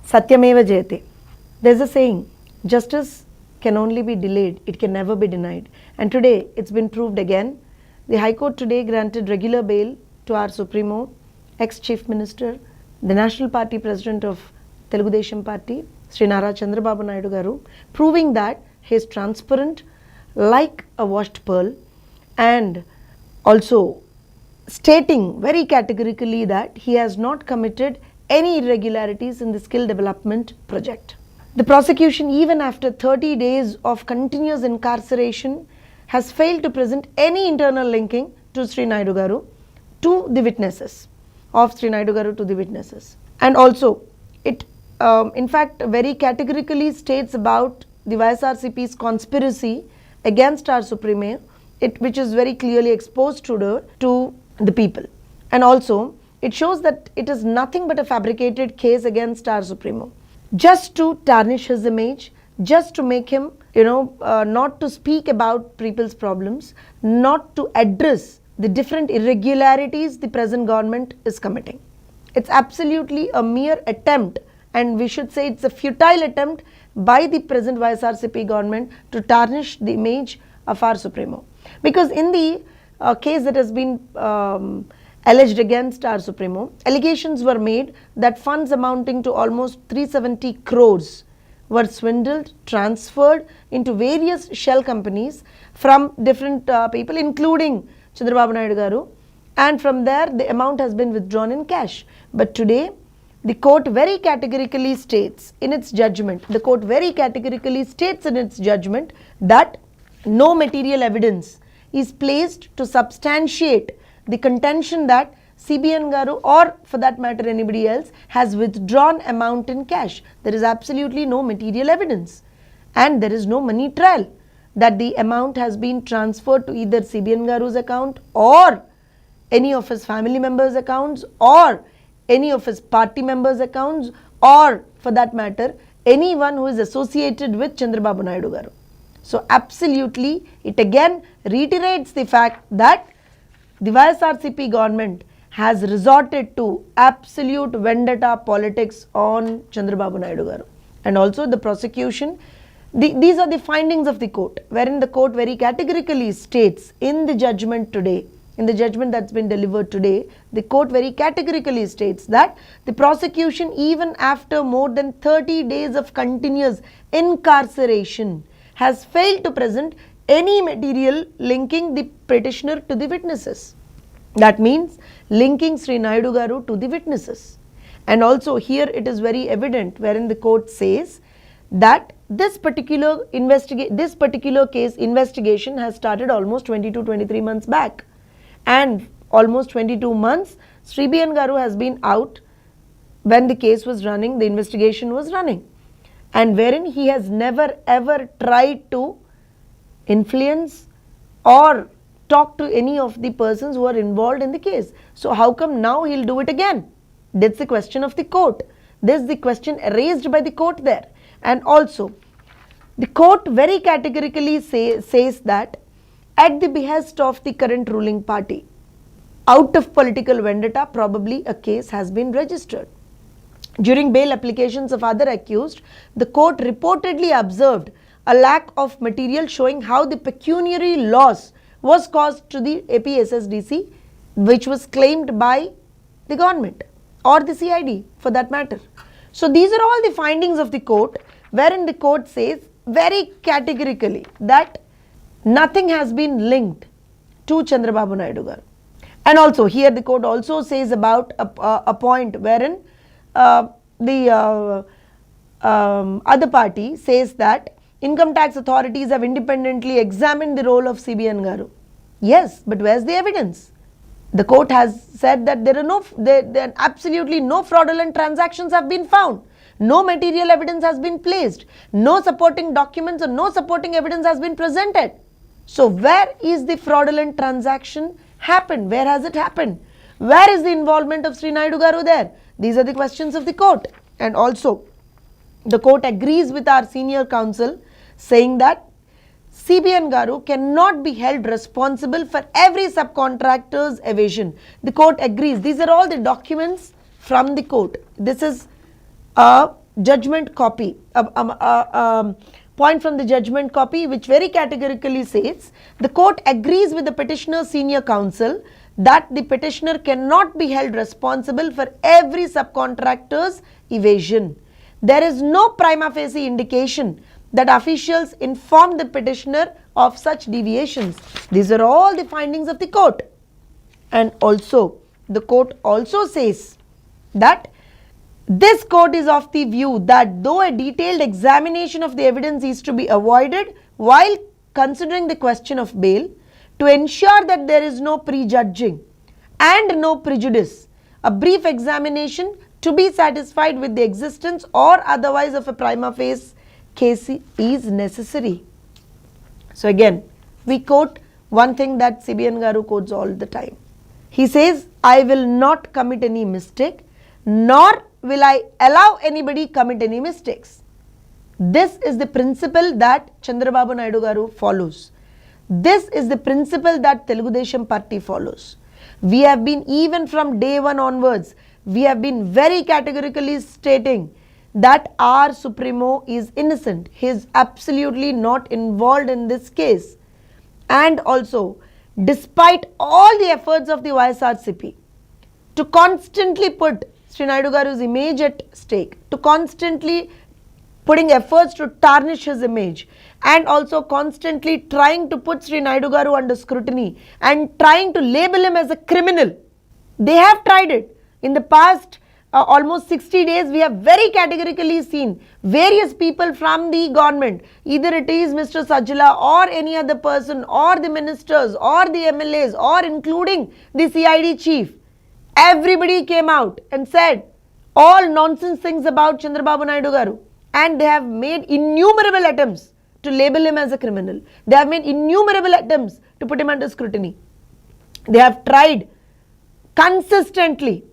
Satyameva Jayate. There's a saying, justice can only be delayed, it can never be denied. And today it's been proved again. The High Court today granted regular bail to our Supremo, ex-Chief Minister, the National Party President of Teluguone Party, Sri Nara Chandrababu Naidu Garu, proving that he is transparent like a washed pearl, and also stating very categorically that he has not committed any irregularities in the skill development project. The prosecution, even after 30 days of continuous incarceration, has failed to present any internal linking to Sri Naidu Garu to the witnesses, of Sri Naidu Garu to the witnesses. And also, it in fact very categorically states about the YSRCP's conspiracy against our Supreme, which is very clearly exposed to the people. And also, it shows that it is nothing but a fabricated case against our Supremo, just to tarnish his image, just to make him, not to speak about people's problems, not to address the different irregularities the present government is committing. It's absolutely a mere attempt, and we should say it's a futile attempt by the present YSRCP government to tarnish the image of our Supremo. Because in the case that has been alleged against our Supremo, allegations were made that funds amounting to almost 370 crores were swindled, transferred into various shell companies from different people, including Chandrababu Naidu Garu, and from there the amount has been withdrawn in cash. But today, the court very categorically states in its judgment, that no material evidence is placed to substantiate the contention that CBN Garu, or for that matter anybody else, has withdrawn amount in cash. There is absolutely no material evidence, and there is no money trail that the amount has been transferred to either CBN Garu's account or any of his family members' accounts or any of his party members' accounts, or for that matter anyone who is associated with Chandrababu Naidu Garu. So absolutely it again reiterates the fact that the YSRCP government has resorted to absolute vendetta politics on Chandrababu Naidu Garu. And also the prosecution, these are the findings of the court, wherein the court very categorically states in the judgment today, in the judgment that's been delivered today, the court very categorically states that the prosecution, even after more than 30 days of continuous incarceration, has failed to present any material linking the petitioner to the witnesses. That means linking Sri Naidu Garu to the witnesses. And also here it is very evident, wherein the court says that this particular case investigation has started almost 22-23 months back, and almost 22 months Sri B.N. Garu has been out when the case was running, the investigation was running, and wherein he has never ever tried to influence or talk to any of the persons who are involved in the case. So how come now he'll do it again? That's the question of the court. This is the question raised by the court there. And also the court very categorically says that at the behest of the current ruling party, out of political vendetta, probably a case has been registered. During bail applications of other accused, the court reportedly observed a lack of material showing how the pecuniary loss was caused to the APSSDC, which was claimed by the government or the CID for that matter. So these are all the findings of the court, wherein the court says very categorically that nothing has been linked to Chandrababu Naidu Garu. And also here the court also says about a point wherein the other party says that income tax authorities have independently examined the role of CBN Garu. Yes, but where's the evidence? The court has said that there are absolutely no fraudulent transactions have been found. No material evidence has been placed. No supporting documents or no supporting evidence has been presented. So where is the fraudulent transaction happened? Where has it happened? Where is the involvement of Sri Naidu Garu there? These are the questions of the court. And also the court agrees with our senior counsel, saying that CBN Garu cannot be held responsible for every subcontractor's evasion. The court agrees. These are all the documents from the court. This is judgment copy, point from the judgment copy which very categorically says the court agrees with the petitioner's senior counsel that the petitioner cannot be held responsible for every subcontractor's evasion. There is no prima facie indication that officials informed the petitioner of such deviations. These are all the findings of the court. And also, the court also says that this court is of the view that though a detailed examination of the evidence is to be avoided while considering the question of bail, to ensure that there is no prejudging and no prejudice, a brief examination to be satisfied with the existence or otherwise of a prima facie case is necessary. So again, we quote one thing that CBN Garu quotes all the time. He says, I will not commit any mistake, nor will I allow anybody commit any mistakes. This is the principle that Chandrababu Naidu Garu follows. This is the principle that Teluguone Party follows. We have been, even from day one onwards, we have been very categorically stating that our Supremo is innocent. He is absolutely not involved in this case. And also, despite all the efforts of the YSRCP to constantly put Sri Naidu Garu's image at stake, to constantly putting efforts to tarnish his image, and also constantly trying to put Sri Naidu Garu under scrutiny and trying to label him as a criminal. They have tried it. In the past almost 60 days, we have very categorically seen various people from the government, either it is Mr. Sajjala or any other person or the ministers or the MLAs or including the CID chief. Everybody came out and said all nonsense things about Chandrababu Naidu Garu, and they have made innumerable attempts to label him as a criminal. They have made innumerable attempts to put him under scrutiny. They have tried consistently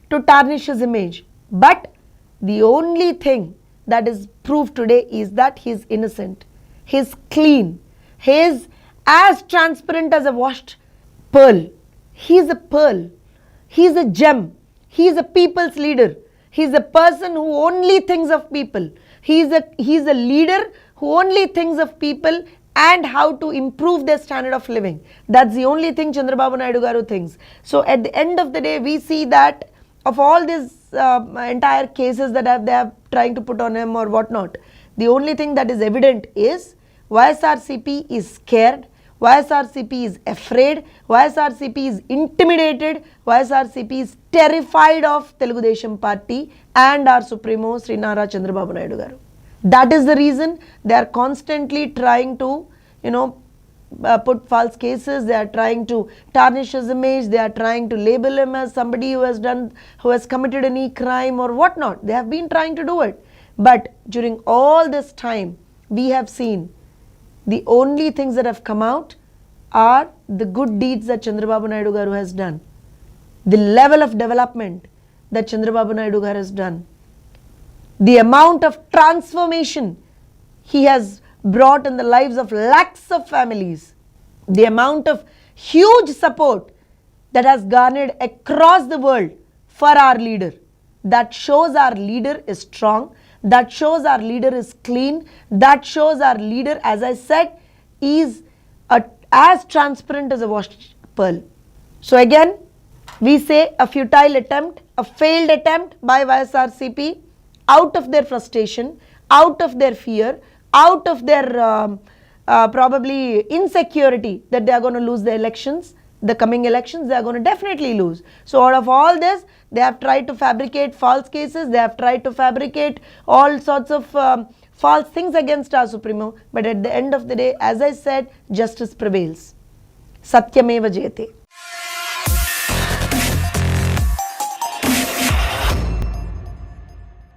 to tarnish his image. But the only thing that is proved today is that he is innocent. He is clean. He is as transparent as a washed pearl. He is a pearl. He is a gem. He is a people's leader. He is a person who only thinks of people. He is a leader who only thinks of people and how to improve their standard of living. That's the only thing Chandrababu Naidu Garu thinks. So at the end of the day, we see that of all these entire cases that they are trying to put on him or whatnot, the only thing that is evident is YSRCP is scared, YSRCP is afraid, YSRCP is intimidated, YSRCP is terrified of Teluguone Party and our Supremo Sri Nara Chandrababu Naidu Garu. That is the reason they are constantly trying to, put false cases. They are trying to tarnish his image. They are trying to label him as somebody who has committed any crime or whatnot. They have been trying to do it. But during all this time, we have seen the only things that have come out are the good deeds that Chandrababu Naidu Garu has done, the level of development that Chandrababu Naidu Garu has done, the amount of transformation he has brought in the lives of lakhs of families, the amount of huge support that has garnered across the world for our leader. That shows our leader is strong. That shows our leader is clean. That shows our leader, as I said, is as transparent as a washed pearl. So again, we say a futile attempt, a failed attempt by YSRCP, out of their frustration, out of their fear, out of their probably insecurity that they are going to lose the elections, the coming elections, they are going to definitely lose. So out of all this, they have tried to fabricate false cases, they have tried to fabricate all sorts of false things against our Supremo. But at the end of the day, as I said, justice prevails. Satyameva Jayate.